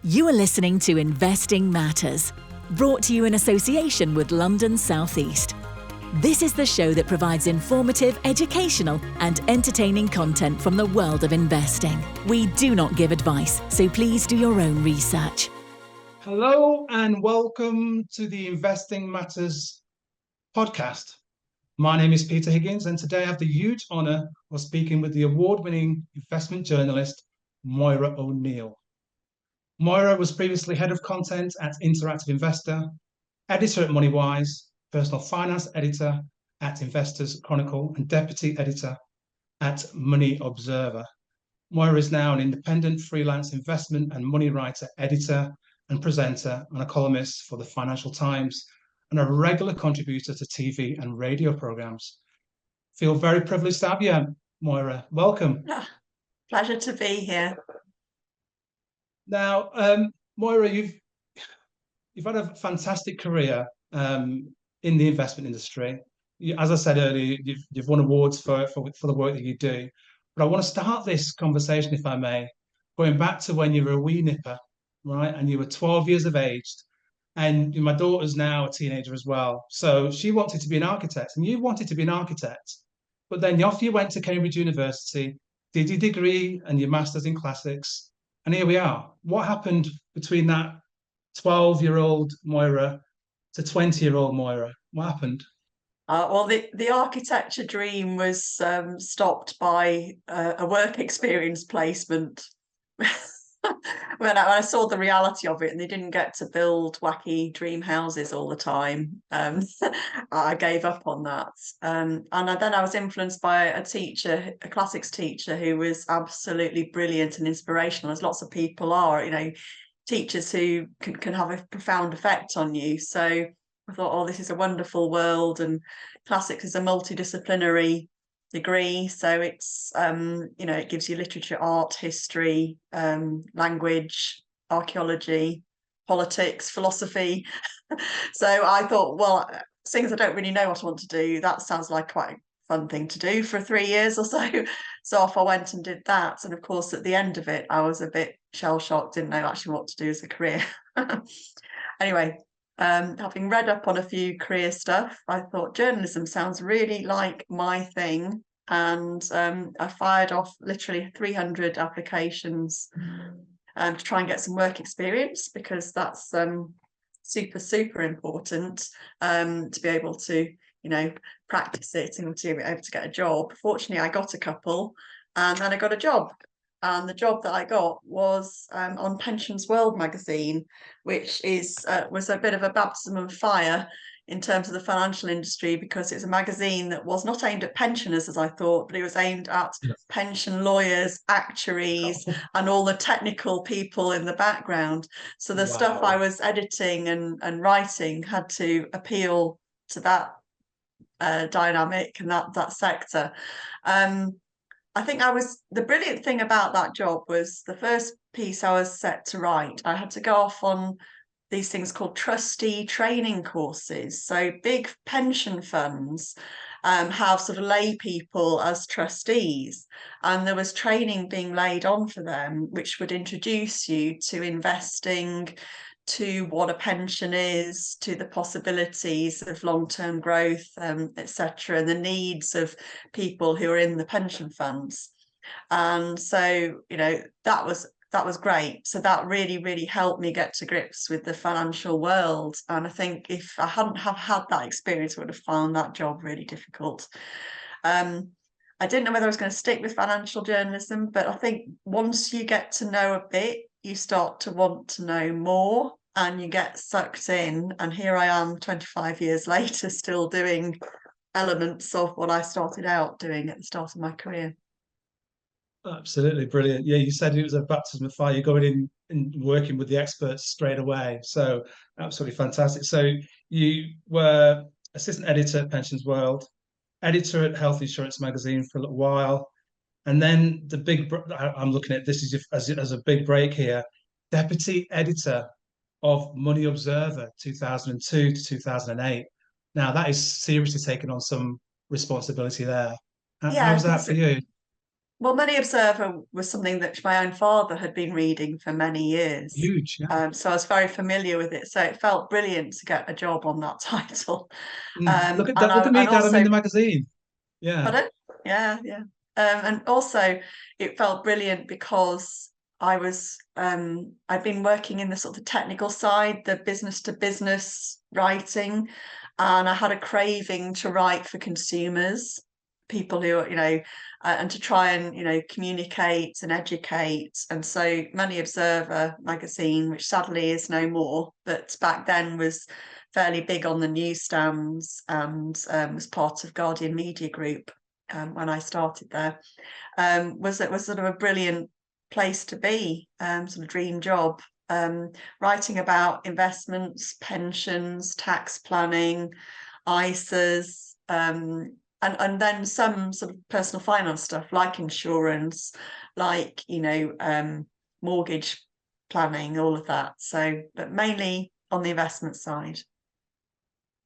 You are listening to Investing Matters, brought to you in association with London South East. This is the show that provides informative, educational and entertaining content from the world of investing. We do not give advice, so please do your own research. Hello and welcome to the Investing Matters podcast. My name is Peter Higgins, and today I have the huge honour of speaking with the award-winning investment journalist, Moira O'Neill. Moira was previously head of content at Interactive Investor, editor at Moneywise, personal finance editor at Investors Chronicle, and deputy editor at Money Observer. Moira is now an independent freelance investment and money writer, editor and presenter, and a columnist for the Financial Times, and a regular contributor to TV and radio programs. Feel very privileged to have you, Moira. Welcome. Pleasure to be here. Now, Moira, you've had a fantastic career in the investment industry. As I said earlier, you've won awards for the work that you do. But I want to start this conversation, if I may, going back to when you were a wee nipper, right? And you were 12 years of age. And my daughter's now a teenager as well. So she wanted to be an architect, and you wanted to be an architect. But then off you went to Cambridge University, did your degree and your master's in classics. And here we are. What happened between that 12-year-old Moira to 20-year-old Moira? What happened? Well, the architecture dream was stopped by a work experience placement. When I saw the reality of it, and they didn't get to build wacky dream houses all the time, I gave up on that. And then I was influenced by a teacher, a classics teacher, who was absolutely brilliant and inspirational, as lots of people are. You know, teachers who can have a profound effect on you. So I thought, oh, this is a wonderful world, and classics is a multidisciplinary degree, so it's it gives you literature, art, history, language, archaeology, politics, philosophy. So I thought, well, seeing as I don't really know what I want to do, that sounds like quite a fun thing to do for 3 years or so. So off I went and did that, and of course at the end of it I was a bit shell-shocked, didn't know actually what to do as a career. Anyway, having read up on a few career stuff, I thought journalism sounds really like my thing. And I fired off literally 300 applications to try and get some work experience, because that's super important to be able to, practice it and to be able to get a job. Fortunately, I got a couple, and then I got a job. And the job that I got was on Pensions World magazine, which was a bit of a baptism of fire in terms of the financial industry, because it's a magazine that was not aimed at pensioners, as I thought, but it was aimed at pension lawyers, actuaries, and all the technical people in the background. So the stuff I was editing and writing had to appeal to that dynamic and that sector. I think the brilliant thing about that job was the first piece I was set to write, I had to go off on these things called trustee training courses. So big pension funds have sort of lay people as trustees, and there was training being laid on for them, which would introduce you to investing, to what a pension is, to the possibilities of long-term growth, etc., and the needs of people who are in the pension funds. And so, that was great. So that really helped me get to grips with the financial world. And I think if I hadn't have had that experience, I would have found that job really difficult. I didn't know whether I was going to stick with financial journalism, but I think once you get to know a bit, you start to want to know more, and you get sucked in. And here I am 25 years later, still doing elements of what I started out doing at the start of my career. Absolutely brilliant. Yeah, you said it was a baptism of fire. You're going in and working with the experts straight away. So absolutely fantastic. So you were assistant editor at Pensions World, editor at Health Insurance Magazine for a little while, and then I'm looking at this as a big break here, deputy editor of Money Observer 2002 to 2008. Now that is seriously taking on some responsibility there. How was that for you? Well, Money Observer was something that my own father had been reading for many years. Huge, yeah. So I was very familiar with it. So it felt brilliant to get a job on that title. Look at And that! Look at me, and Dad. I'm in also, the magazine. Yeah. pardon? Yeah, yeah. And also it felt brilliant because I'd been working in the sort of technical side, the business to business writing, and I had a craving to write for consumers, people who are, and to try and, communicate and educate. And so Money Observer magazine, which sadly is no more, but back then was fairly big on the newsstands and was part of Guardian Media Group when I started there, was sort of a brilliant place to be, sort of dream job, writing about investments, pensions, tax planning, ISAs, and then some sort of personal finance stuff like insurance, like mortgage planning, all of that. So, but mainly on the investment side.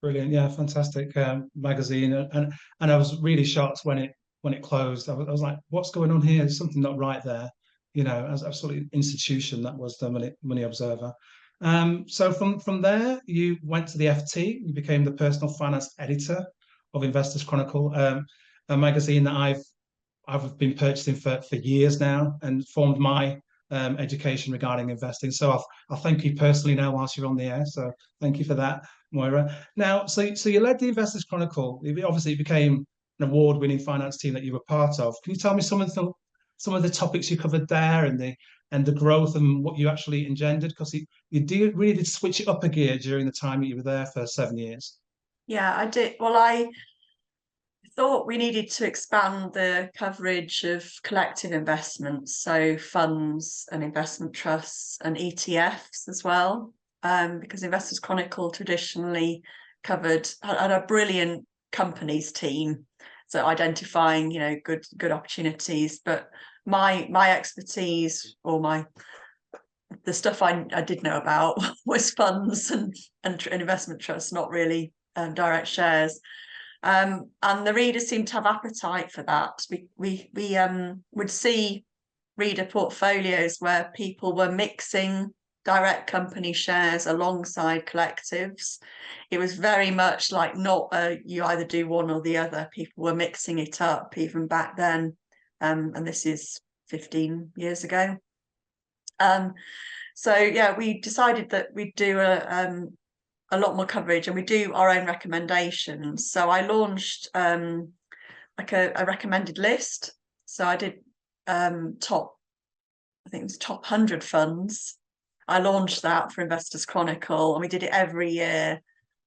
Brilliant, yeah, fantastic magazine, and I was really shocked when it closed. I was like, what's going on here? There's something not right there, as a sort of institution that was the Money Observer. So from there, you went to the FT. You became the personal finance editor of Investors Chronicle, a magazine that I've been purchasing for years now, and formed my education regarding investing. So I'll thank you personally now whilst you're on the air. So thank you for that, Moira. Now, so you led the Investors Chronicle. Obviously, it became an award-winning finance team that you were part of. Can you tell me some of the topics you covered there and the growth and what you actually engendered? Because you really did switch it up a gear during the time that you were there for 7 years. Yeah, I did. Well, I thought we needed to expand the coverage of collective investments, so funds and investment trusts and ETFs as well, because Investors Chronicle traditionally had a brilliant companies team, so identifying good opportunities. But my expertise, or the stuff I did know about was funds and investment trusts, not really direct shares. And the readers seemed to have appetite for that. We would see reader portfolios where people were mixing direct company shares alongside collectives. It was very much like not you either do one or the other. People were mixing it up even back then, and this is 15 years ago. So yeah, we decided that we'd do a lot more coverage, and we do our own recommendations. So I launched like a recommended list. So I did I think it was top 100 funds. I launched that for Investors Chronicle, and we did it every year.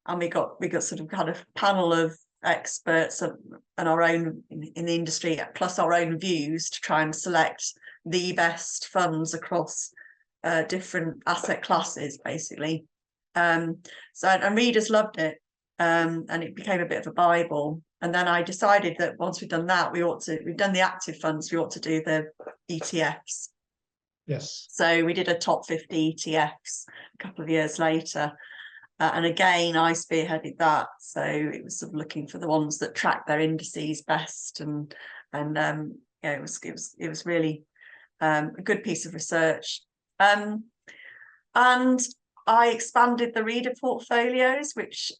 And we got sort of kind of panel of experts and our own in the industry, plus our own views, to try and select the best funds across different asset classes, basically. And readers loved it, and it became a bit of a Bible. And then I decided that once we've done that, we've done the active funds, we ought to do the ETFs. Yes. So we did a top 50 ETFs a couple of years later. And again, I spearheaded that. So it was sort of looking for the ones that track their indices best. And it was really a good piece of research. And I expanded the reader portfolios, which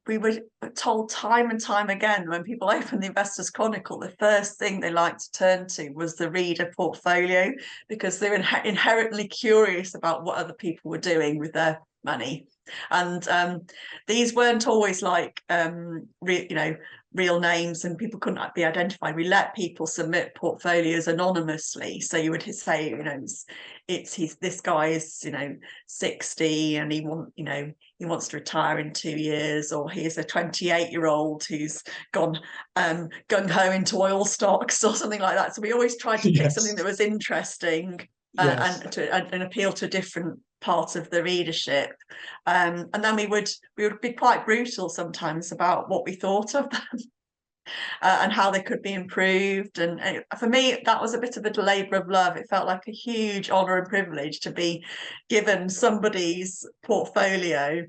we were told time and time again, when people open the Investors Chronicle, the first thing they like to turn to was the reader portfolio, because they're inherently curious about what other people were doing with their money. And these weren't always like real names, and people couldn't be identified. We let people submit portfolios anonymously. So you would say, this guy is 60 and he wants to retire in 2 years, or he's a 28-year-old who's gone gung-ho into oil stocks or something like that. So we always tried to pick something that was interesting and appeal to a different part of the readership. And then we would be quite brutal sometimes about what we thought of them. And how they could be improved. And for me, that was a bit of a labour of love. It felt like a huge honour and privilege to be given somebody's portfolio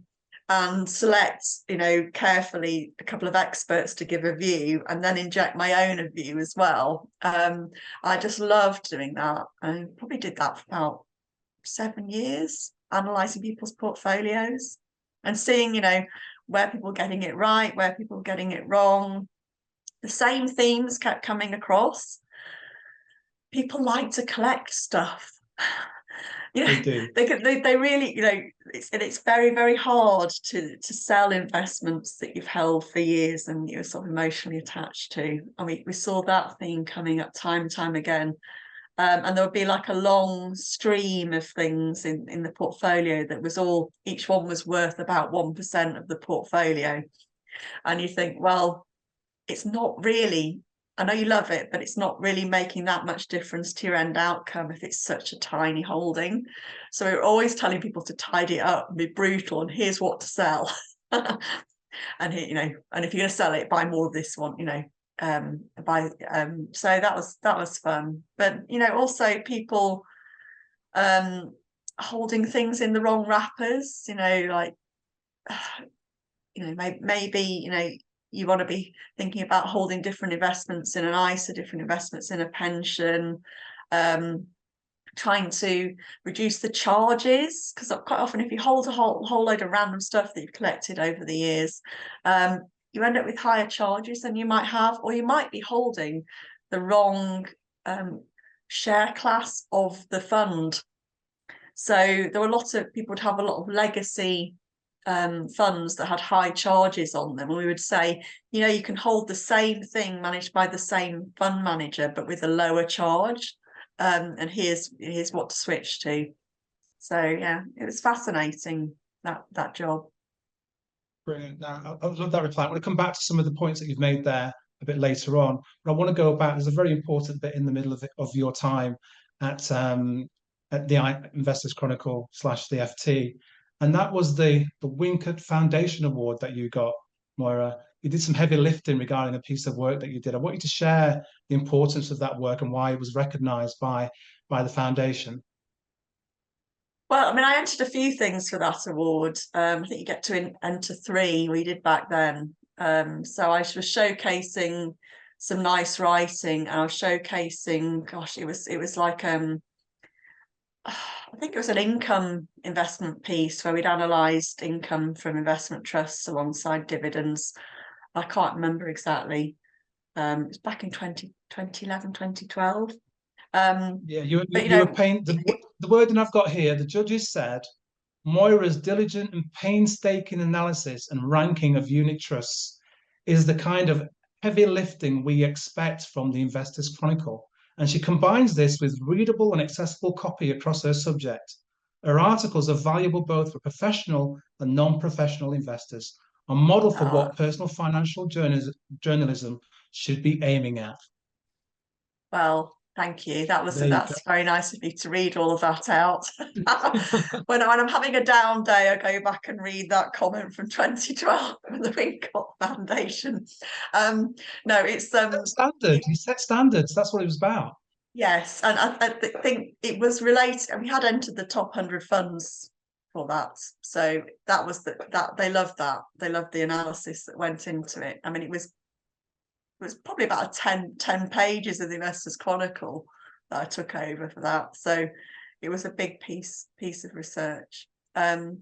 and select, carefully a couple of experts to give a view, and then inject my own view as well. I just loved doing that. I probably did that for about 7 years, analysing people's portfolios and seeing, where people were getting it right, where people were getting it wrong. The same themes kept coming across. People like to collect stuff. They do. They really, it's very, very hard to sell investments that you've held for years and you're sort of emotionally attached to. I mean, we saw that theme coming up time and time again. And there would be like a long stream of things in the portfolio that was each one was worth about 1% of the portfolio. And you think, well, it's not really, I know you love it, but it's not really making that much difference to your end outcome if it's such a tiny holding. So we're always telling people to tidy it up and be brutal, and here's what to sell. And here, and if you're going to sell it, buy more of this one, so that was fun. But also people holding things in the wrong wrappers, maybe you want to be thinking about holding different investments in an ISA, different investments in a pension, trying to reduce the charges, because quite often if you hold a whole load of random stuff that you've collected over the years, you end up with higher charges than you might have, or you might be holding the wrong share class of the fund. So there were lots of people would have a lot of legacy funds that had high charges on them, and we would say, you can hold the same thing managed by the same fund manager but with a lower charge, and here's what to switch to. So yeah, it was fascinating, that job. Brilliant. Now, I love that reply. I want to come back to some of the points that you've made there a bit later on, but I want to go back. There's a very important bit in the middle of your time at the Investors Chronicle / the FT, and that was the Wincott Foundation Award that you got, Moira. You did some heavy lifting regarding a piece of work that you did. I want you to share the importance of that work and why it was recognised by the foundation. Well, I mean, I entered a few things for that award. I think you get to enter 3. We did back then. So I was showcasing some nice writing, and I was showcasing, gosh, it was like I think it was an income investment piece where we'd analysed income from investment trusts alongside dividends. I can't remember exactly. It was back in 2011, 2012. Yeah, you were paying the wording I've got here. The judges said Moira's diligent and painstaking analysis and ranking of unit trusts is the kind of heavy lifting we expect from the Investors Chronicle, and she combines this with readable and accessible copy across her subject. Her articles are valuable both for professional and non-professional investors, a model for what personal financial journalism should be aiming at. Well, thank you. That's very nice of you to read all of that out. When I'm having a down day, I go back and read that comment from 2012 from the Wincott Foundation. No, it's standard. You set standards. That's what it was about. Yes, and I think it was related. We had entered the top 100 funds for that, so that was that they loved that. They loved the analysis that went into it. I mean, it was probably about 10 pages of the Investors Chronicle that I took over for that. So it was a big piece of research. But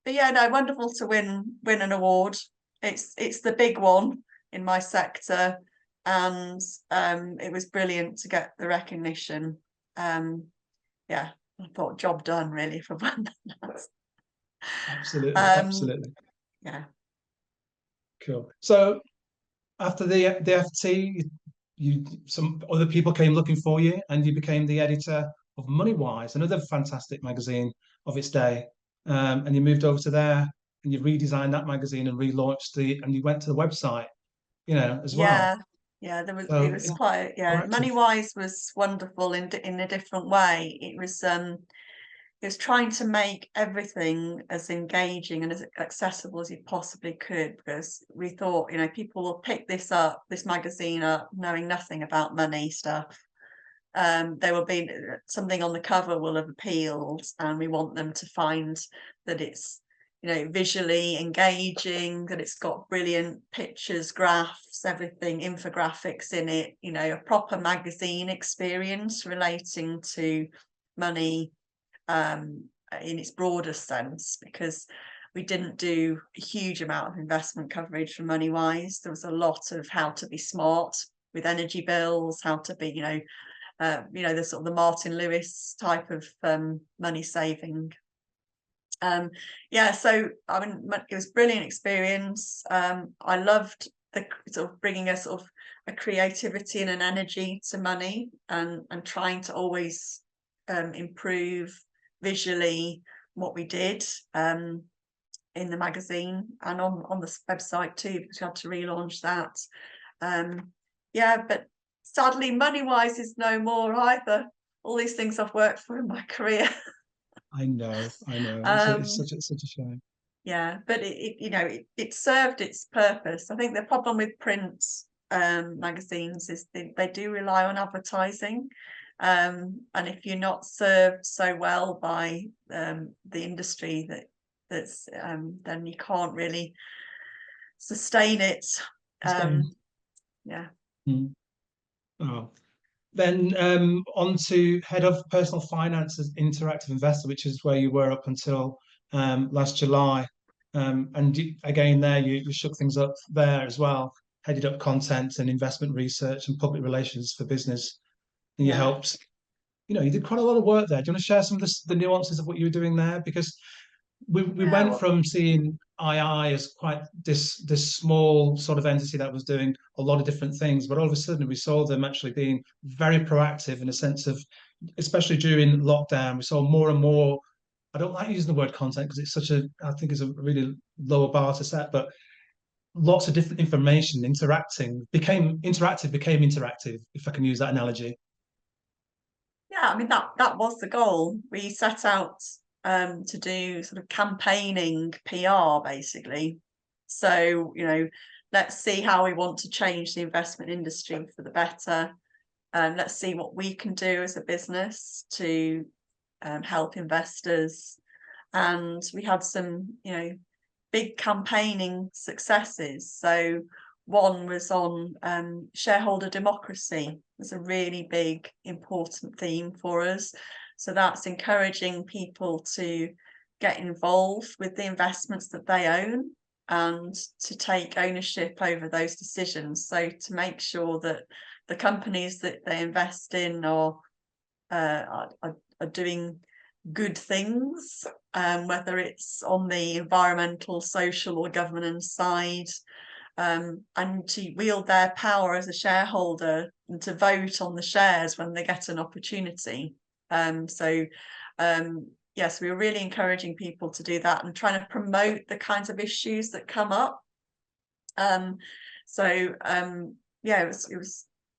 yeah, no, wonderful to win an award. It's the big one in my sector, and it was brilliant to get the recognition. Yeah, I thought job done really for one. Absolutely. Yeah. Cool. So after the FT, some other people came looking for you, and you became the editor of Moneywise, another fantastic magazine of its day. And you moved over to there, and you redesigned that magazine and relaunched and you went to the website, as well. Yeah, it was quite, Moneywise was wonderful in a different way. It was trying to make everything as engaging and as accessible as you possibly could, because we thought, people will pick this magazine up knowing nothing about money stuff. There will be something on the cover will have appealed, and we want them to find that it's visually engaging, that it's got brilliant pictures, graphs, everything, infographics in it, a proper magazine experience relating to money in its broader sense, because we didn't do a huge amount of investment coverage from Moneywise. There was a lot of how to be smart with energy bills, how to be, the sort of the Martin Lewis type of money saving. So it was a brilliant experience. I loved the sort of bringing a sort of a creativity and an energy to money, and trying to always improve visually what we did in the magazine and on the website too, because we had to relaunch that. But sadly Moneywise is no more either. All these things I've worked for in my career. I know. It's such a shame. Yeah, but it served its purpose. I think the problem with print magazines is they do rely on advertising, and if you're not served so well by the industry that's then you can't really sustain it. Yeah. Oh. Then on to head of personal finance as interactive investor, which is where you were up until last July. And again, there you shook things up there as well, headed up content and investment research and public relations for business. And you helped, you did quite a lot of work there. Do you want to share some of the nuances of what you were doing there? Because we went from seeing II as quite this small sort of entity that was doing a lot of different things, but all of a sudden we saw them actually being very proactive in a sense of, especially during lockdown, we saw more and more. I don't like using the word content because I think it's a really lower bar to set, but lots of different information became interactive, if I can use that analogy. Yeah, I mean that was the goal. We set out to do sort of campaigning PR basically. So, let's see how we want to change the investment industry for the better. Let's see what we can do as a business to help investors. And we had some, big campaigning successes. So one was on shareholder democracy. It's a really big, important theme for us. So that's encouraging people to get involved with the investments that they own and to take ownership over those decisions. So to make sure that the companies that they invest in are doing good things, whether it's on the environmental, social or governance side, and to wield their power as a shareholder and to vote on the shares when they get an opportunity. Yes, we were really encouraging people to do that and trying to promote the kinds of issues that come up. It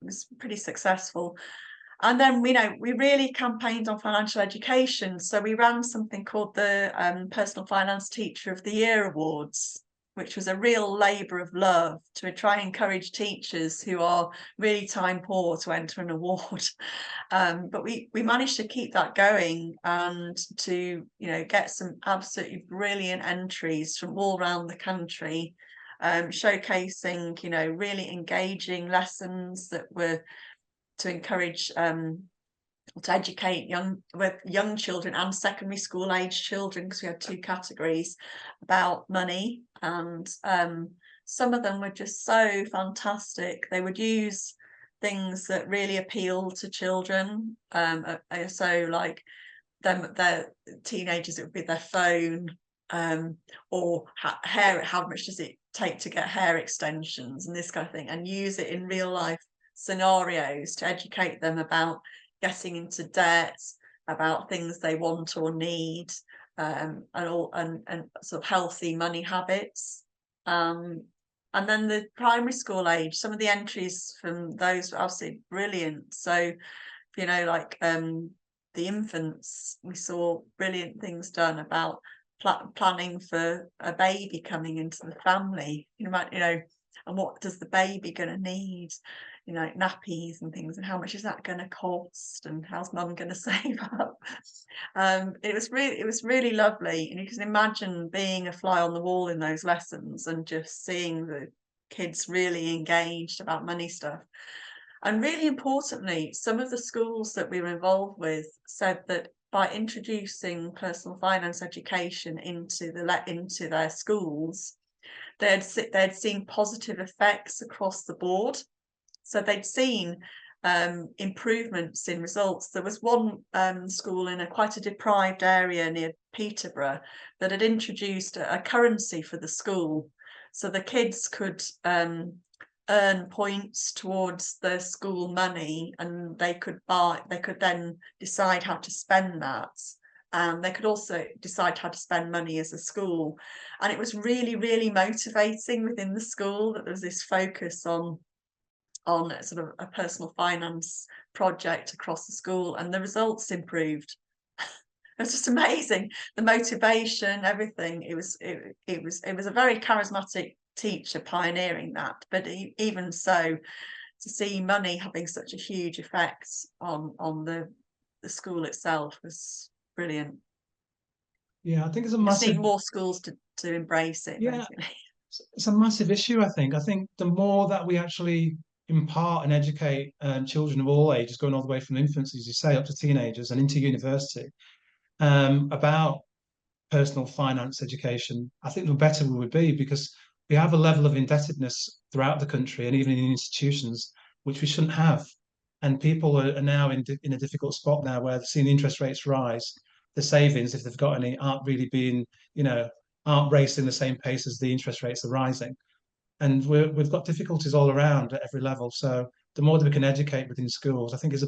was pretty successful. And then we really campaigned on financial education. So we ran something called the Personal Finance Teacher of the Year Awards, which was a real labour of love to try and encourage teachers who are really time poor to enter an award. But we managed to keep that going and to get some absolutely brilliant entries from all around the country, showcasing really engaging lessons that were to encourage to educate young children and secondary school age children, because we had two categories, about money. And some of them were just so fantastic. They would use things that really appeal to children. So like their teenagers, it would be their phone, or hair. How much does it take to get hair extensions and this kind of thing, and use it in real life scenarios to educate them about getting into debt, about things they want or need, and sort of healthy money habits. And then the primary school age, some of the entries from those were absolutely brilliant. So, like the infants, we saw brilliant things done about planning for a baby coming into the family, and what does the baby going to need, nappies and things, and how much is that going to cost, and how's mum going to save up? It was really lovely, and you can imagine being a fly on the wall in those lessons and just seeing the kids really engaged about money stuff. And really importantly, some of the schools that we were involved with said that by introducing personal finance education into their schools, they'd seen positive effects across the board. So they'd seen improvements in results. There was one school in quite a deprived area near Peterborough that had introduced a currency for the school, so the kids could earn points towards their school money, and they could then decide how to spend that. And they could also decide how to spend money as a school. And it was really, really motivating within the school that there was this focus on sort of a personal finance project across the school, and the results improved. It was just amazing. The motivation, everything. It was a very charismatic teacher pioneering that. But even so, to see money having such a huge effect on the school itself was brilliant. Yeah, I think it's a Just massive. need more schools to embrace it. Yeah, basically. it's a massive issue. I think the more that we actually impart and educate children of all ages, going all the way from infancy, as you say, up to teenagers and into university, about personal finance education, I think the better we would be, because we have a level of indebtedness throughout the country and even in institutions which we shouldn't have. And people are now in a difficult spot now where they're seeing interest rates rise. The savings, if they've got any, aren't really being, aren't racing the same pace as the interest rates are rising. And we've got difficulties all around at every level. So the more that we can educate within schools, I think is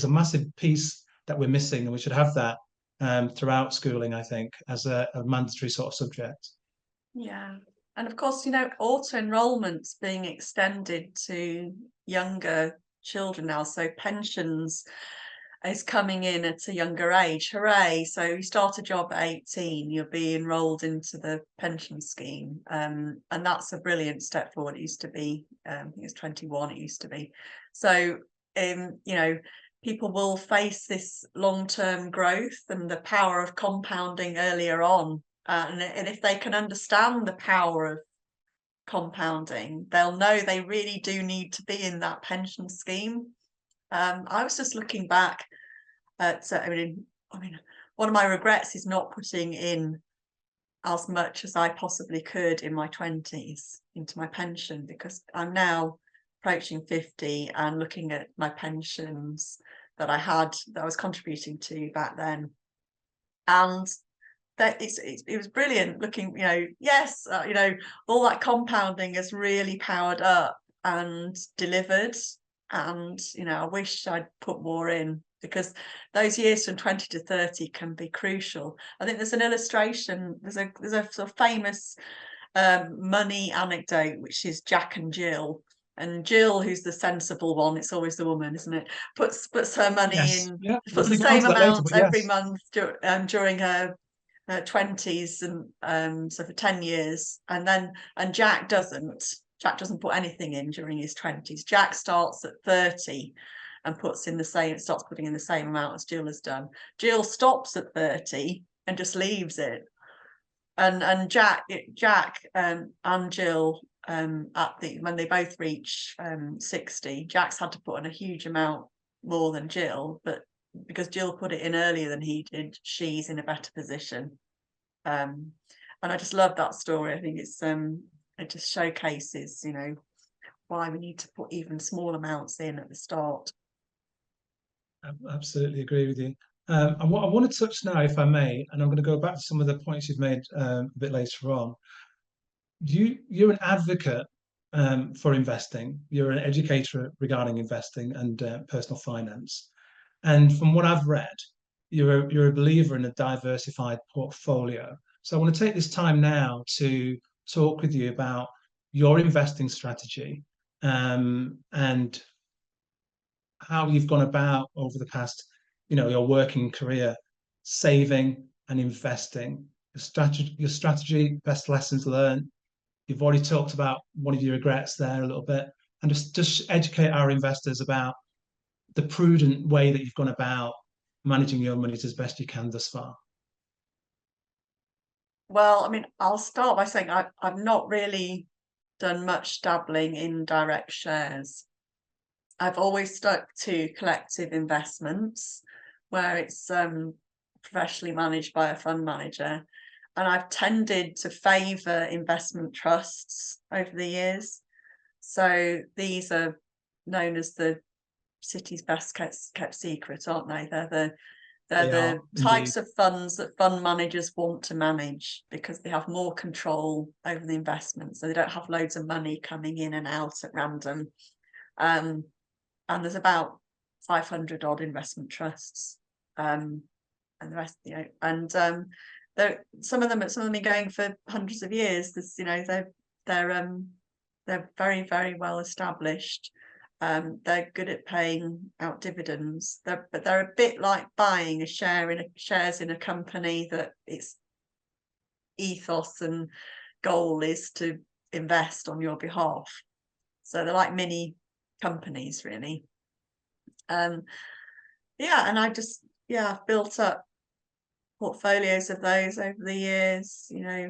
a massive piece that we're missing, and we should have that throughout schooling, I think, as a mandatory sort of subject. Yeah. And of course, auto enrolment's being extended to younger children now. So pensions is coming in at a younger age. Hooray. So you start a job at 18, you'll be enrolled into the pension scheme. And that's a brilliant step forward. It used to be, I think it's 21, it used to be. So, people will face this long-term growth and the power of compounding earlier on. And if they can understand the power of compounding, they'll know they really do need to be in that pension scheme. I was just looking back at, I mean, one of my regrets is not putting in as much as I possibly could in my 20s into my pension, because I'm now approaching 50 and looking at my pensions that I was contributing to back then. And that it was brilliant looking, yes, all that compounding has really powered up and delivered. And, I wish I'd put more in, because those years from 20 to 30 can be crucial. I think there's an illustration, there's a sort of famous money anecdote, which is Jack and Jill. And Jill, who's the sensible one, it's always the woman, isn't it? Puts her money in, puts the same amount every month during her 20s, and so for 10 years. And Jack doesn't put anything in during his 20s. Jack starts at 30 and starts putting in the same amount as Jill has done. Jill stops at 30 and just leaves it. And Jack and Jill, when they both reach 60, Jack's had to put in a huge amount more than Jill, but because Jill put it in earlier than he did, she's in a better position. And I just love that story. I think it just showcases, why we need to put even small amounts in at the start. I absolutely agree with you. And what I want to touch now, if I may, and I'm going to go back to some of the points you've made a bit later on. You're an advocate for investing. You're an educator regarding investing and personal finance. And from what I've read, you're a believer in a diversified portfolio. So I want to take this time now to talk with you about your investing strategy and how you've gone about over the past, your working career, saving and investing, your strategy, best lessons learned. You've already talked about one of your regrets there a little bit, and just educate our investors about the prudent way that you've gone about managing your money as best you can thus far? Well, I mean, I'll start by saying I've not really done much dabbling in direct shares. I've always stuck to collective investments where it's professionally managed by a fund manager. And I've tended to favour investment trusts over the years. So these are known as the city's best kept secret, aren't they? They're the types of funds that fund managers want to manage because they have more control over the investment. So they don't have loads of money coming in and out at random. And there's about 500 odd investment trusts. And the rest, and some of them have been going for hundreds of years. There's, they're very, very well established. They're good at paying out dividends. But they're a bit like buying shares in a company that its ethos and goal is to invest on your behalf. So they're like mini companies, really. And I've built up portfolios of those over the years. I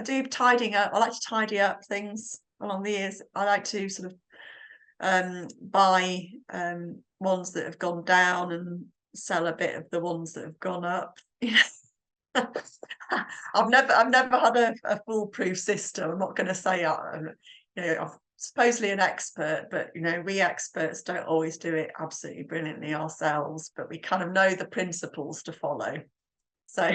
do tidying up. I like to tidy up things along the years. I like to sort of buy ones that have gone down and sell a bit of the ones that have gone up. I've never had a foolproof system. I'm not going to say I'm supposedly an expert, but we experts don't always do it absolutely brilliantly ourselves, but we kind of know the principles to follow. So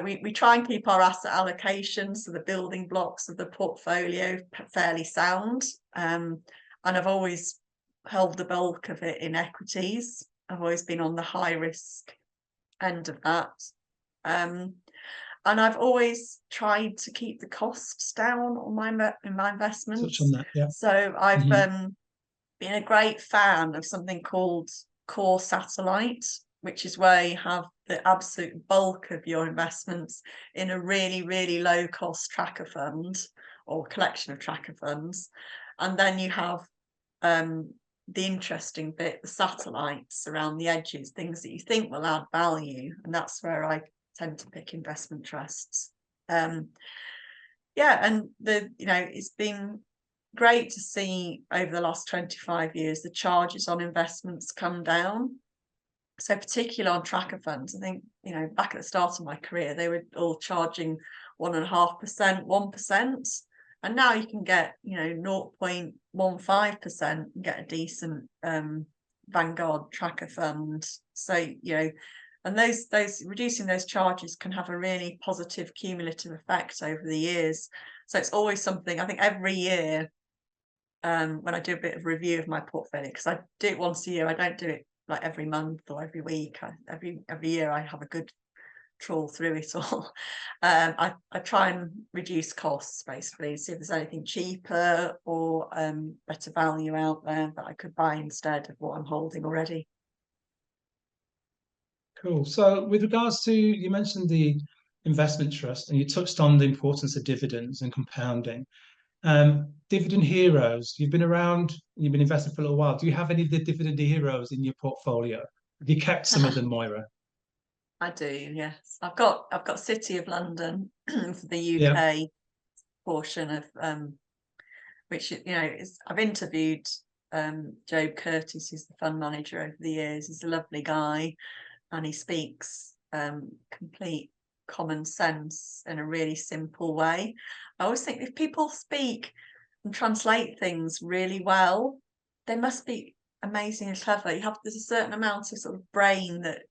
we try and keep our asset allocations, so the building blocks of the portfolio, fairly sound. And I've always held the bulk of it in equities. I've always been on the high risk end of that. And I've always tried to keep the costs down on my investments. Touch on that, yeah. So I've been a great fan of something called Core Satellite, which is where you have the absolute bulk of your investments in a really, really low cost tracker fund or collection of tracker funds. And then you have the interesting bit, the satellites around the edges, things that you think will add value. And that's where I tend to pick investment trusts. And it's been great to see over the last 25 years the charges on investments come down. So particularly on tracker funds, I think back at the start of my career they were all charging 1.5%, 1%, and now you can get 0.15% and get a decent Vanguard tracker fund. So and those reducing those charges can have a really positive cumulative effect over the years. So it's always something, I think, every year when I do a bit of review of my portfolio, because I do it once a year, I don't do it like every month or every week. Every year I have a good trawl through it all. I try and reduce costs, basically, see if there's anything cheaper or better value out there that I could buy instead of what I'm holding already. Cool. So with regards to, you mentioned the investment trust and you touched on the importance of dividends and compounding. Dividend Heroes, you've been around, you've been investing for a little while. Do you have any of the Dividend Heroes in your portfolio? Have you kept some of them, Moira? I do, yes. I've got City of London for the UK portion of which I've interviewed Joe Curtis, who's the fund manager over the years. He's a lovely guy. And he speaks complete common sense in a really simple way. I always think if people speak and translate things really well, they must be amazingly clever. There's a certain amount of sort of brain that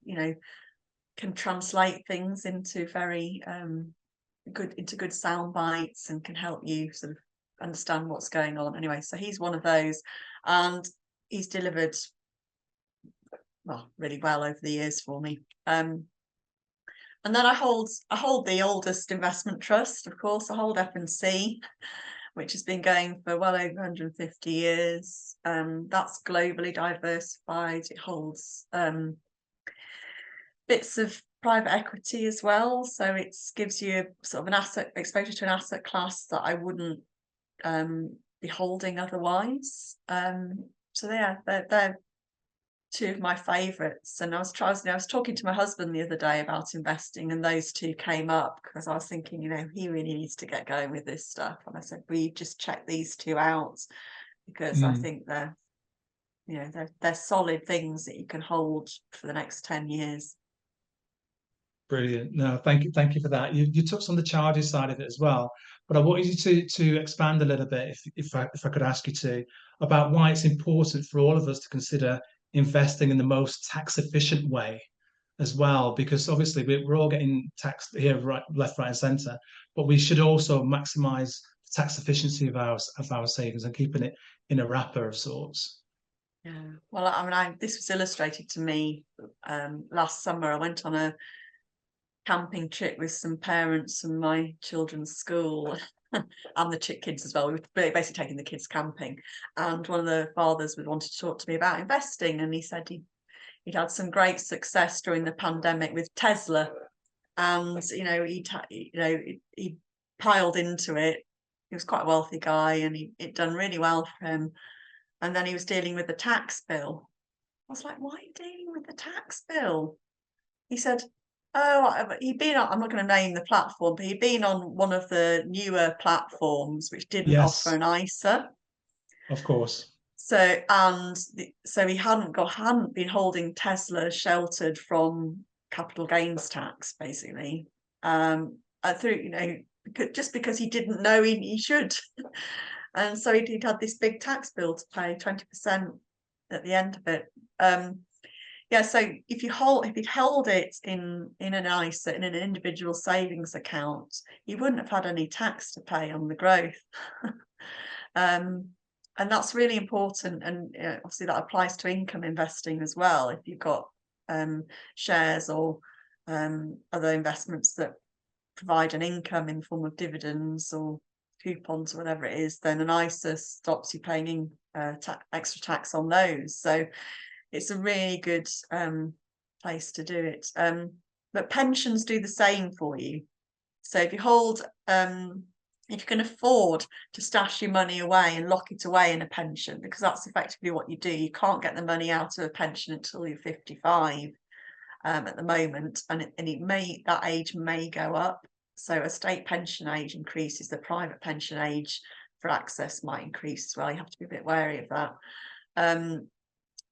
can translate things into very good sound bites and can help you sort of understand what's going on. Anyway, so he's one of those, and he's delivered really well over the years for me. And then I hold the oldest investment trust, of course. I hold F&C, which has been going for well over 150 years. That's globally diversified. It holds bits of private equity as well. So it gives you sort of an asset exposure to an asset class that I wouldn't be holding otherwise. So they're two of my favourites. And I was talking to my husband the other day about investing, and those two came up because I was thinking, he really needs to get going with this stuff. And I said, will you just check these two out? Because I think they're solid things that you can hold for the next 10 years. Brilliant. No, thank you for that. You touched on the charges side of it as well, but I wanted you to expand a little bit, if I could ask you to, about why it's important for all of us to consider investing in the most tax efficient way as well, because obviously we're all getting taxed here, right, left, right, and centre, but we should also maximise the tax efficiency of our savings and keeping it in a wrapper of sorts. Yeah. Well, I mean, this was illustrated to me last summer. I went on a camping trip with some parents from my children's school and the kids as well. We were basically taking the kids camping, and one of the fathers wanted to talk to me about investing, and he said he'd had some great success during the pandemic with Tesla, and he piled into it. He was quite a wealthy guy, and it done really well for him. And then he was dealing with the tax bill. I was like, why are you dealing with the tax bill? He said, he'd been on, I'm not going to name the platform, but he'd been on one of the newer platforms which didn't offer an ISA. Of course. So he hadn't been holding Tesla sheltered from capital gains tax, basically. Just because he didn't know he should. And so he'd had this big tax bill to pay, 20% at the end of it. So if you'd held it in an ISA, in an individual savings account, you wouldn't have had any tax to pay on the growth. And that's really important. And obviously that applies to income investing as well. If you've got shares or other investments that provide an income in the form of dividends or coupons or whatever it is, then an ISA stops you paying extra tax on those. So it's a really good place to do it. But pensions do the same for you. So if you hold, if you can afford to stash your money away and lock it away in a pension, because that's effectively what you do. You can't get the money out of a pension until you're 55 at the moment, and that age may go up. So a state pension age increases, the private pension age for access might increase as well. You have to be a bit wary of that.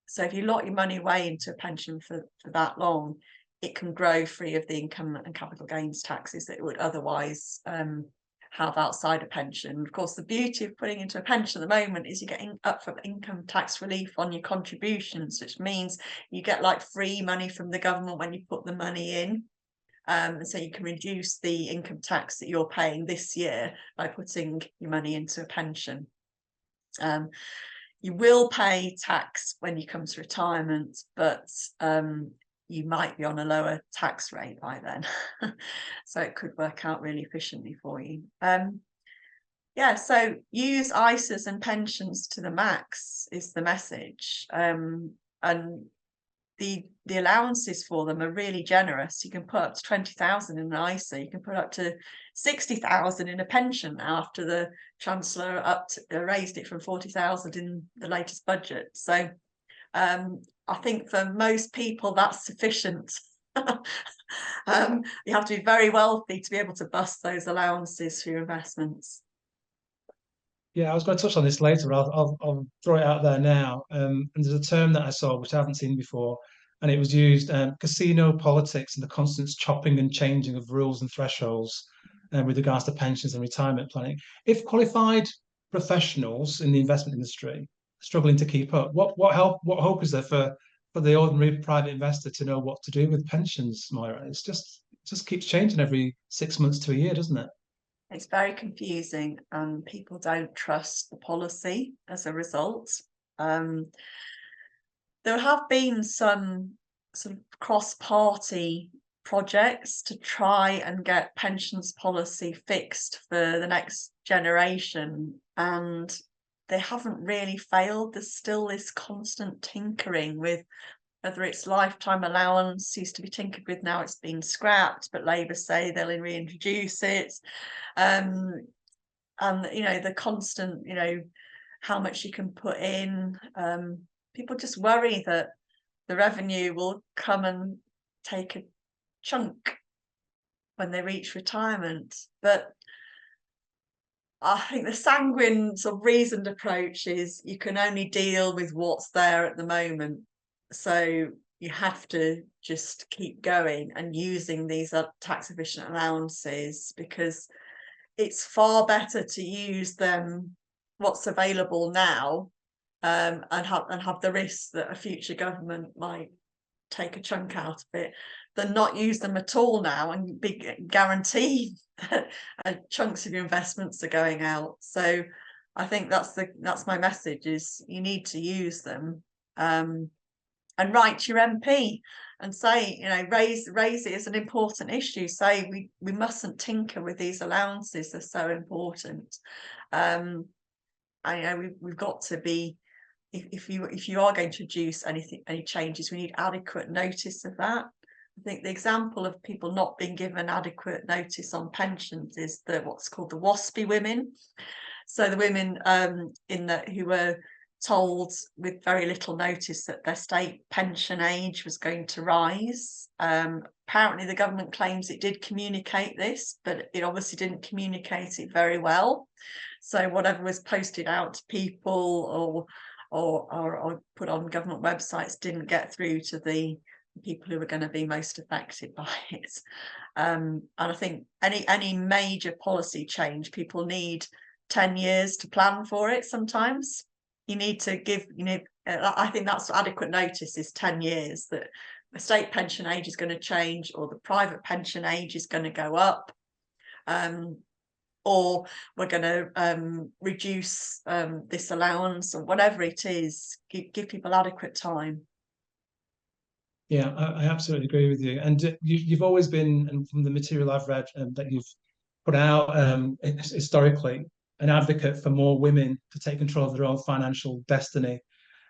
So if you lock your money away into a pension for that long, it can grow free of the income and capital gains taxes that it would otherwise have outside a pension. Of course, the beauty of putting into a pension at the moment is you're getting upfront income tax relief on your contributions, which means you get like free money from the government when you put the money in. So you can reduce the income tax that you're paying this year by putting your money into a pension. You will pay tax when you come to retirement, but you might be on a lower tax rate by then. So it could work out really efficiently for you. So use ISAs and pensions to the max is the message. And the allowances for them are really generous. You can put up to 20,000 in an ISA. You can put up to 60,000 in a pension after the Chancellor raised it from 40,000 in the latest budget. So I think for most people that's sufficient. You have to be very wealthy to be able to bust those allowances for your investments. Yeah, I was going to touch on this later. I'll throw it out there now. And there's a term that I saw which I haven't seen before, and it was used: casino politics and the constant chopping and changing of rules and thresholds with regards to pensions and retirement planning. If qualified professionals in the investment industry are struggling to keep up, what hope is there for the ordinary private investor to know what to do with pensions, Moira? It just keeps changing every 6 months to a year, doesn't it? It's very confusing, and people don't trust the policy as a result. There have been some sort of cross-party projects to try and get pensions policy fixed for the next generation, and they haven't really failed. There's still this constant tinkering with whether it's lifetime allowance used to be tinkered with, now it's been scrapped, but Labour say they'll reintroduce it. And the constant, how much you can put in. People just worry that the revenue will come and take a chunk when they reach retirement. But I think the sanguine sort of reasoned approach is you can only deal with what's there at the moment. So you have to just keep going and using these tax efficient allowances, because it's far better to use them, what's available now, and have the risk that a future government might take a chunk out of it, than not use them at all now and be guaranteed that chunks of your investments are going out. So I think that's my message, is you need to use them, and write to your MP and say, raise it as an important issue. Say we mustn't tinker with these allowances, they're so important. I know we've got to be, if you are going to introduce any changes, we need adequate notice of that. I think the example of people not being given adequate notice on pensions is what's called the WASPy women. So the women who were told with very little notice that their state pension age was going to rise. Apparently the government claims it did communicate this, but it obviously didn't communicate it very well. So whatever was posted out to people or put on government websites didn't get through to the people who were going to be most affected by it. And I think any major policy change, people need 10 years to plan for it. Sometimes you need to give, I think that's adequate notice, is 10 years, that the state pension age is going to change, or the private pension age is going to go up, or we're going to reduce this allowance, or whatever it is. Give people adequate time. Yeah, I absolutely agree with you. And you've always been, and from the material I've read that you've put out historically, an advocate for more women to take control of their own financial destiny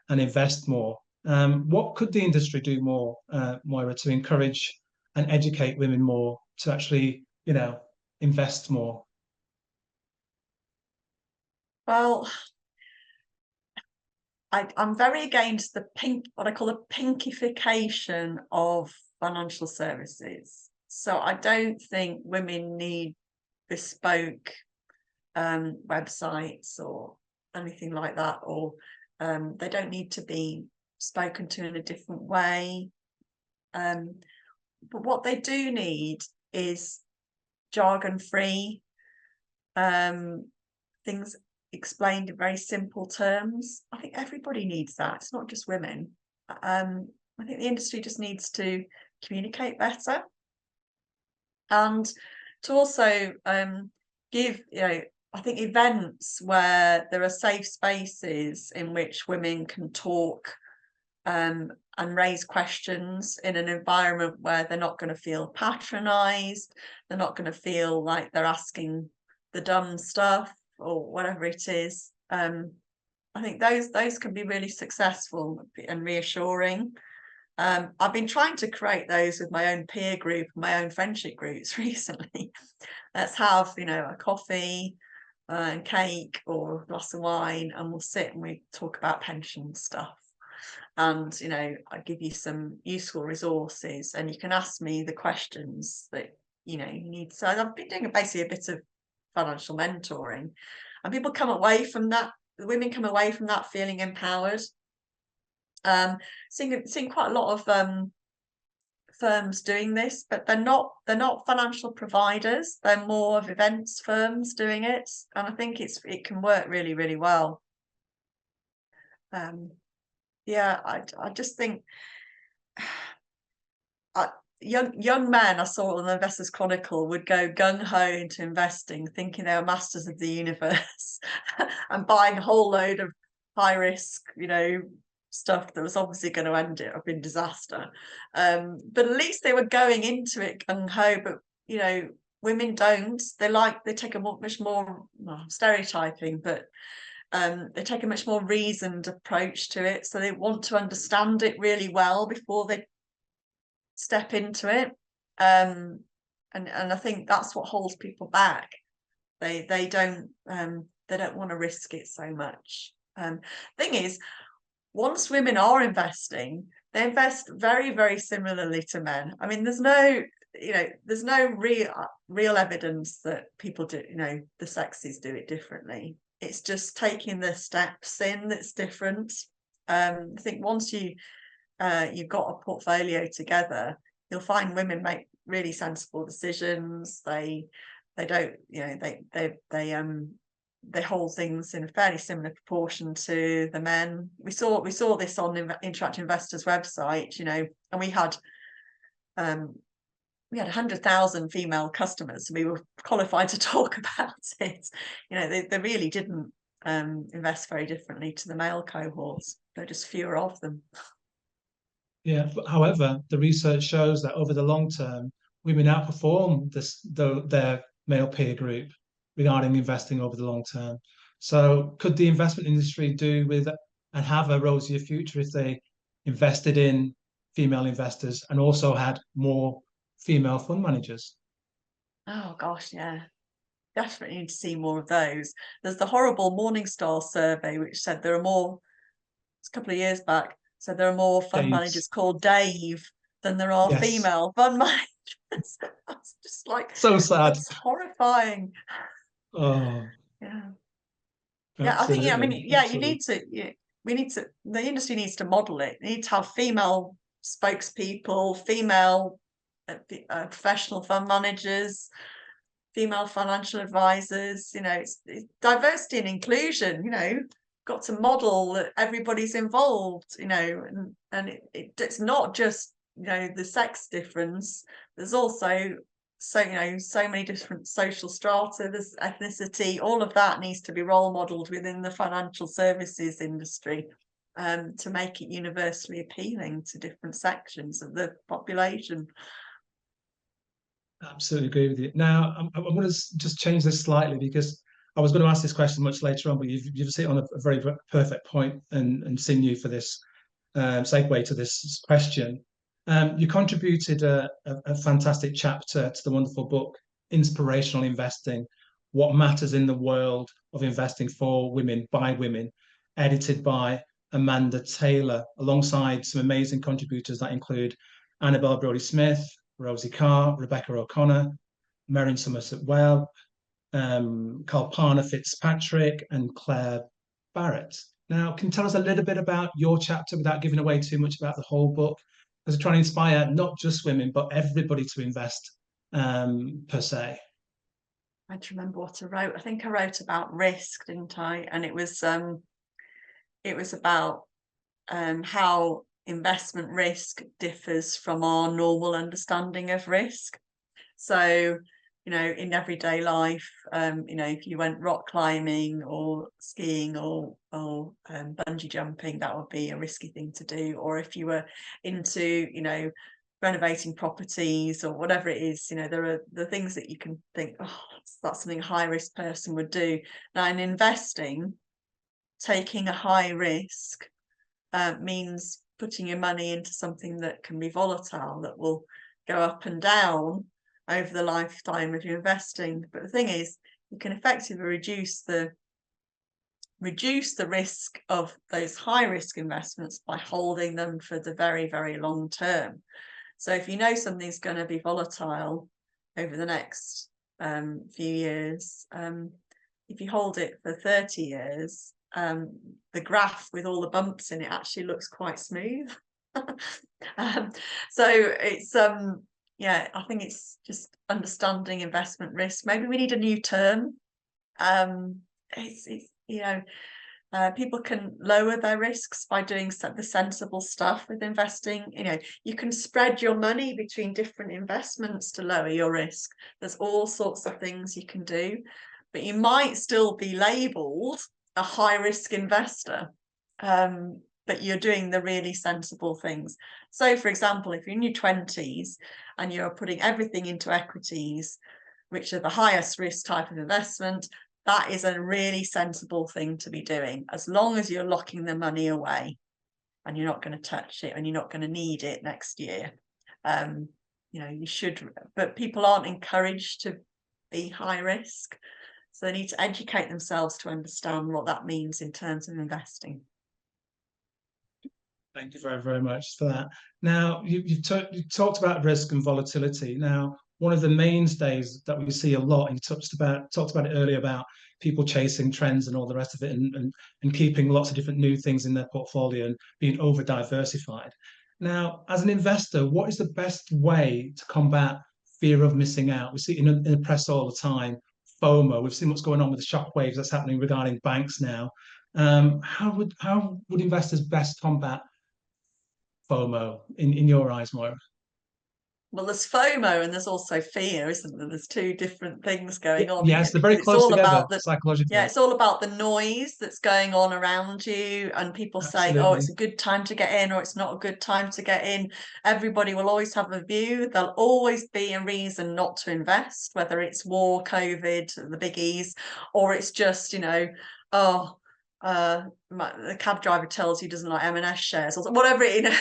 and invest more. What could the industry do more, Moira, to encourage and educate women more to actually, invest more? Well, I'm very against what I call the pinkification of financial services. So I don't think women need bespoke websites or anything like that, or they don't need to be spoken to in a different way. But what they do need is jargon-free things explained in very simple terms. I think everybody needs that. It's not just women. I think the industry just needs to communicate better, and to also give, I think, events where there are safe spaces in which women can talk and raise questions in an environment where they're not going to feel patronised, they're not going to feel like they're asking the dumb stuff or whatever it is. I think those can be really successful and reassuring. I've been trying to create those with my own peer group, my own friendship groups recently. Let's have, a coffee and cake or a glass of wine, and we'll sit and we talk about pension stuff. And, I give you some useful resources, and you can ask me the questions that, you need. So I've been doing basically a bit of financial mentoring, and people come away from that, the women come away from that feeling empowered. Seeing quite a lot of firms doing this, but they're not financial providers, they're more of events firms doing it, and I think it can work really, really well. I just think young men I saw on the Investors Chronicle would go gung-ho into investing, thinking they were masters of the universe and buying a whole load of high risk, stuff that was obviously going to end it up in disaster. But at least they were going into it gung-ho. But women don't. They take a much more, stereotyping, but they take a much more reasoned approach to it. So they want to understand it really well before they step into it. And I think that's what holds people back. They don't want to risk it so much. Thing is, once women are investing, They invest very, very similarly to men. I mean, there's no real evidence that people do, the sexes do it differently. It's just taking the steps in that's different. I think once you've got a portfolio together, you'll find women make really sensible decisions. They don't, they hold things in a fairly similar proportion to the men. We saw this on Interactive Investors website, and we had 100,000 female customers, so we were qualified to talk about it. They really didn't invest very differently to the male cohorts. There are just fewer of them. Yeah, but however, the research shows that over the long term, women outperform their male peer group regarding investing over the long term. So could the investment industry do with and have a rosier future if they invested in female investors and also had more female fund managers? Oh gosh, yeah. Definitely need to see more of those. There's the horrible Morningstar survey, which said there are more, it's a couple of years back, said there are more fund managers called Dave than there are female fund managers. That's just like so sad. That's horrifying. Oh, yeah. absolutely. Yeah, I think, the industry needs to model it. They need to have female spokespeople, female professional fund managers, female financial advisors. It's diversity and inclusion. Got to model that everybody's involved. And it's not just the sex difference. There's also so many different social strata. There's ethnicity. All of that needs to be role modelled within the financial services industry to make it universally appealing to different sections of the population. Absolutely agree with you. Now, I'm going to just change this slightly because I was going to ask this question much later on, but you've hit on a very perfect point and seen you for this segue to this question. You contributed a fantastic chapter to the wonderful book, Inspirational Investing, What Matters in the World of Investing for Women by Women, edited by Amanda Taylor, alongside some amazing contributors that include Annabelle Brodie-Smith, Rosie Carr, Rebecca O'Connor, Merrin Somerset-Webb, Carl Parner Fitzpatrick, and Claire Barrett. Now, can you tell us a little bit about your chapter without giving away too much about the whole book, as I try to inspire not just women, but everybody to invest per se? I don't remember what I wrote. I think I wrote about risk, didn't I? And it was about how investment risk differs from our normal understanding of risk. So, in everyday life, if you went rock climbing or skiing or bungee jumping, that would be a risky thing to do. Or if you were into, renovating properties or whatever it is, there are the things that you can think, oh, that's something a high risk person would do. Now, in investing, taking a high risk means putting your money into something that can be volatile, that will go up and down over the lifetime of your investing. But the thing is, you can effectively reduce the risk of those high risk investments by holding them for the very, very long term. So if you know something's going to be volatile over the next few years, if you hold it for 30 years, the graph with all the bumps in it actually looks quite smooth. So it's I think it's just understanding investment risk. Maybe we need a new term. People can lower their risks by doing the sensible stuff with investing. You can spread your money between different investments to lower your risk. There's all sorts of things you can do, but you might still be labelled a high risk investor, but you're doing the really sensible things. So, for example, if you're in your 20s and you're putting everything into equities, which are the highest risk type of investment, that is a really sensible thing to be doing, as long as you're locking the money away and you're not going to touch it and you're not going to need it next year. You should, but people aren't encouraged to be high risk. So they need to educate themselves to understand what that means in terms of investing. Thank you very, very much for that. Now, you've talked about risk and volatility. Now, one of the mainstays that we see a lot, and you talked about it earlier about people chasing trends and all the rest of it, and keeping lots of different new things in their portfolio and being over diversified. Now, as an investor, what is the best way to combat fear of missing out? We see it in the press all the time. FOMO. We've seen what's going on with the shockwaves that's happening regarding banks now. How would investors best combat FOMO in your eyes, Moira? Well, there's FOMO and there's also fear, isn't there? There's two different things going on Yes, here, they're very because it's close all together about the psychologically. it's all about the noise that's going on around you, and people saying, oh, Absolutely. it's a good time to get in or it's not a good time to get in. Everybody will always have a view. There'll always be a reason not to invest, whether it's war, COVID, the biggies, or it's just, the cab driver tells you he doesn't like M&S shares or whatever it is.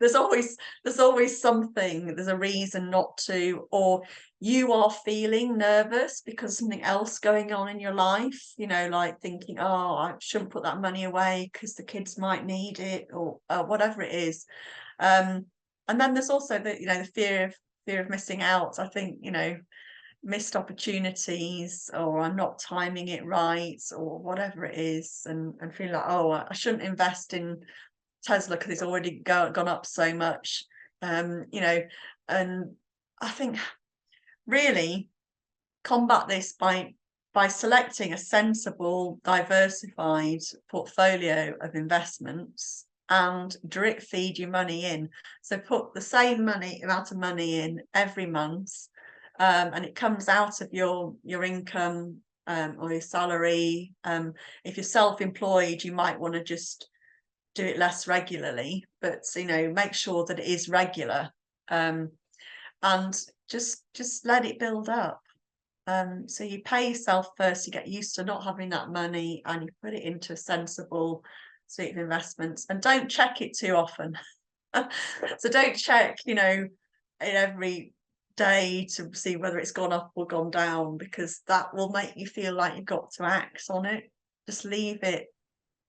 There's always something, there's a reason not to, or you are feeling nervous because something else going on in your life, like thinking, oh, I shouldn't put that money away because the kids might need it, or whatever it is. And then there's also the fear of missing out. I think, missed opportunities, or I'm not timing it right, or whatever it is, and feel like, oh, I shouldn't invest in Tesla because it's already gone up so much, and I think really combat this by selecting a sensible, diversified portfolio of investments and drip feed your money in. So put the same amount of money in every month, and it comes out of your income, or your salary. If you're self-employed, you might want to just do it less regularly, but make sure that it is regular, and just let it build up. So you pay yourself first, you get used to not having that money, and you put it into a sensible suite of investments, and don't check it too often. So don't check in every day to see whether it's gone up or gone down, because that will make you feel like you've got to act on it. Just leave it.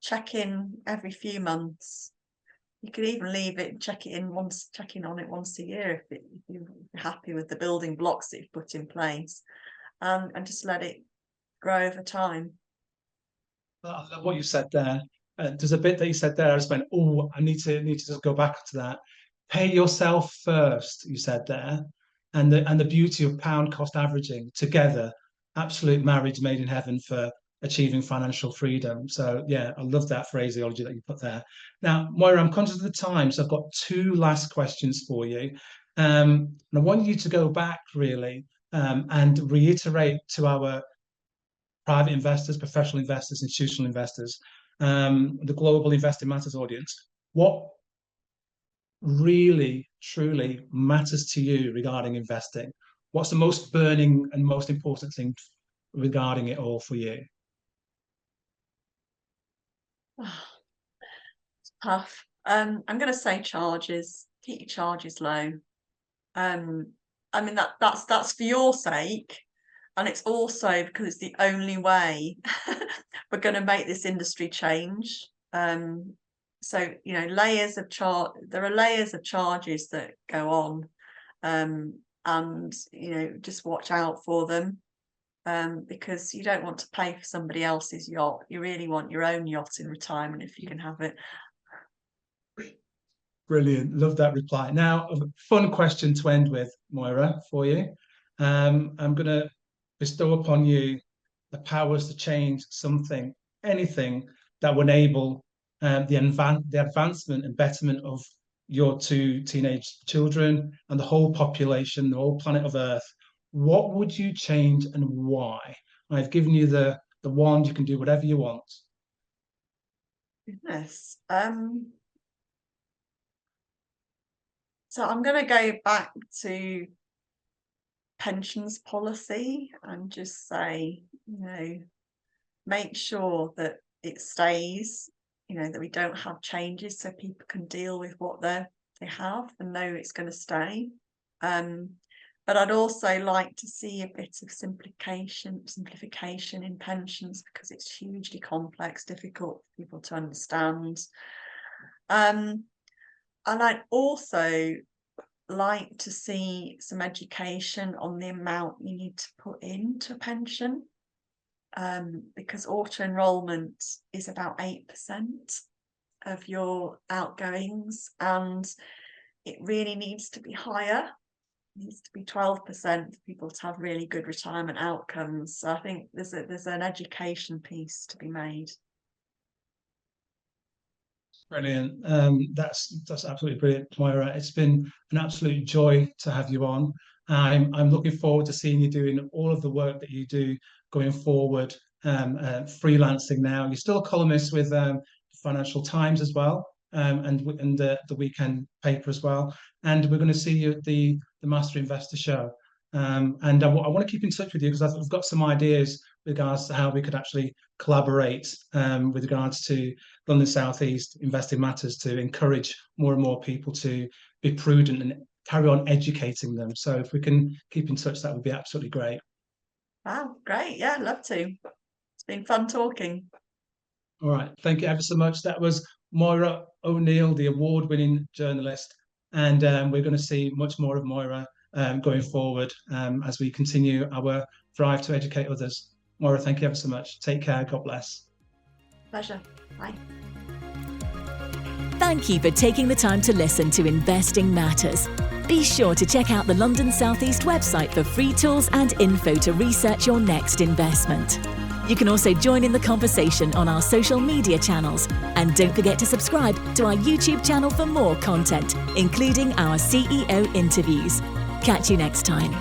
Check in every few months. You could even leave it and check in on it once a year if you're happy with the building blocks that you've put in place, and just let it grow over time. I love what you said there. There's a bit that you said there. I just went, oh, I need to just go back to that. Pay yourself first. You said there, and the beauty of pound cost averaging together, absolute marriage made in heaven for achieving financial freedom. So yeah, I love that phraseology that you put there. Now, Moira, I'm conscious of the time, so I've got two last questions for you. And I want you to go back really, and reiterate to our private investors, professional investors, institutional investors, the global Investing Matters audience, what really, truly matters to you regarding investing? What's the most burning and most important thing regarding it all for you? It's tough. I'm going to say charges. Keep your charges low. I mean that's for your sake, and it's also because it's the only way we're going to make this industry change. So there are layers of charges that go on, and just watch out for them. Because you don't want to pay for somebody else's yacht. You really want your own yacht in retirement if you can have it. Brilliant. Love that reply. Now, a fun question to end with, Moira, for you. I'm going to bestow upon you the powers to change something, anything that will enable the advancement and betterment of your two teenage children and the whole population, the whole planet of Earth. What would you change and why? I've given you the wand. You can do whatever you want. Goodness. So I'm going to go back to pensions policy and just say, make sure that it stays, that we don't have changes so people can deal with what they have and know it's going to stay. But I'd also like to see a bit of simplification in pensions, because it's hugely complex, difficult for people to understand. I'd also like to see some education on the amount you need to put into a pension, because auto enrolment is about 8% of your outgoings, and it really needs to be higher. It needs to be 12% for people to have really good retirement outcomes. So I think there's an education piece to be made. Brilliant. That's absolutely brilliant, Moira. It's been an absolute joy to have you on. I'm looking forward to seeing you doing all of the work that you do going forward. Freelancing now. You're still a columnist with Financial Times as well, and the weekend paper as well. And we're going to see you at the Master Investor Show. And I want to keep in touch with you because I've got some ideas with regards to how we could actually collaborate with regards to London South East Investing Matters to encourage more and more people to be prudent and carry on educating them. So if we can keep in touch, that would be absolutely great. Wow, great. Yeah, I'd love to. It's been fun talking. All right. Thank you ever so much. That was Moira O'Neill, the award-winning journalist. And we're going to see much more of Moira going forward as we continue our drive to educate others. Moira, thank you ever so much. Take care. God bless. Pleasure. Bye. Thank you for taking the time to listen to Investing Matters. Be sure to check out the London South East website for free tools and info to research your next investment. You can also join in the conversation on our social media channels. And don't forget to subscribe to our YouTube channel for more content, including our CEO interviews. Catch you next time.